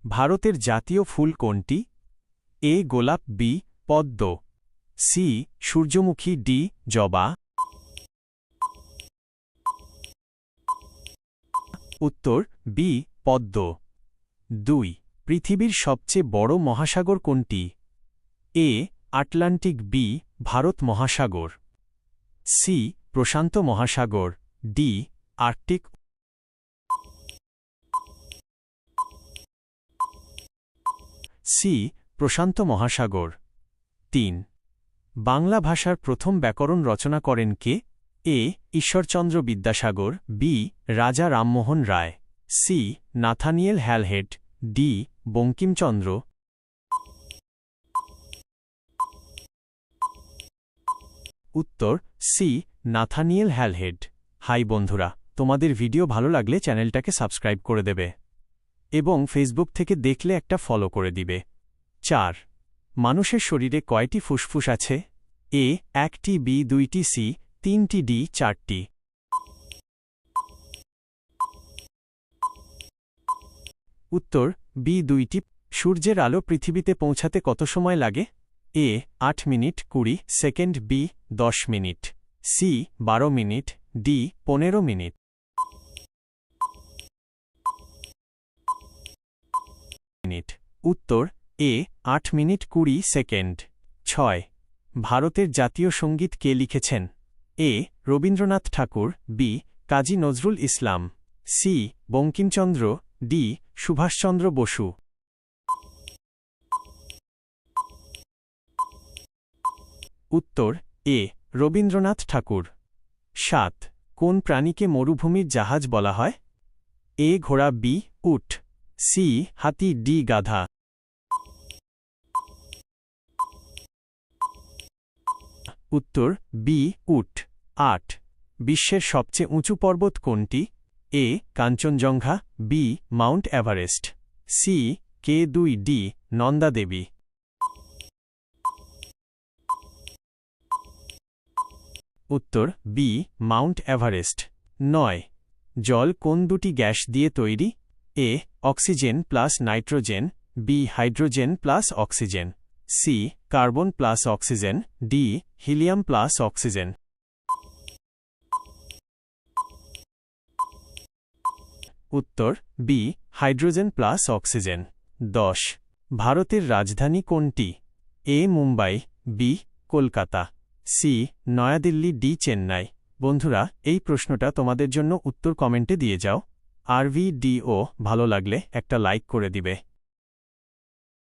ভারতের জাতীয় ফুল কোনটি? এ গোলাপ, বি পদ্ম, সি সূর্যমুখী, ডি জবা। উত্তর বি পদ্ম। 2 পৃথিবীর সবচেয়ে বড় মহাসাগর কোনটি? এ আটলান্টিক, বি ভারত মহাসাগর, সি প্রশান্ত মহাসাগর, ডি আর্কটিক। সি প্রশান্ত মহাসাগর। 3 বাংলা ভাষার প্রথম ব্যাকরণ রচনা করেন কে? A Ishwarchandra Vidyasagar, B Raja Rammohan Roy, C Nathaniel Halhed, D Bankimchandra. উত্তর সি নাথানিয়েল হ্যালহেড। হাই বন্ধুরা, তোমাদের ভিডিও ভালো লাগলে চ্যানেলটাকে সাবস্ক্রাইব করে দেবে এবং ফেসবুক থেকে দেখলে একটা ফলো করে দিবে। 4 মানুষের শরীরে কয়টি ফুসফুস আছে? এ 1টি, বি 2টি, সি 3টি, ডি 4টি। উত্তর বি 2টি। সূর্যের আলো পৃথিবীতে পৌঁছাতে কত সময় লাগে? A 8 minute 20 second, B 10 minute, C 12 minute, D 15 minute. উত্তর এ 8 মিনিট 20 সেকেন্ড। 6 ভারতের জাতীয় সঙ্গীত কে লিখেছেন? এ রবীন্দ্রনাথ ঠাকুর, B Kazi Nazrul Islam, C Bankimchandra, D Subhash Chandra Basu. উত্তর এ রবীন্দ্রনাথ ঠাকুর। 7 কোন প্রাণীকে মরুভূমির জাহাজ বলা হয়? এ ঘোড়া, বি উট, সি হাতি, ডি গাধা। উত্তর বি উট। 8 বিশ্বের সবচেয়ে উঁচু পর্বত কোনটি? A Kanchenjunga, B mount Everest, C K2, D Nanda Devi. উত্তর বি মাউন্ট এভারেস্ট। 9 জল কোন দুটি গ্যাস দিয়ে তৈরি? A oxygen plus nitrogen, B hydrogen plus oxygen, C carbon plus oxygen, D helium plus oxygen. উত্তর বি হাইড্রোজেন প্লাস অক্সিজেন। 10 ভারতের রাজধানী কোনটি? A Mumbai, B Kolkata, C New Delhi, D Chennai. বন্ধুরা, এই প্রশ্নটা তোমাদের জন্য উত্তর কমেন্টে দিয়ে যাও। আর ভিডিও ভালো লাগলে একটা লাইক করে দিবে।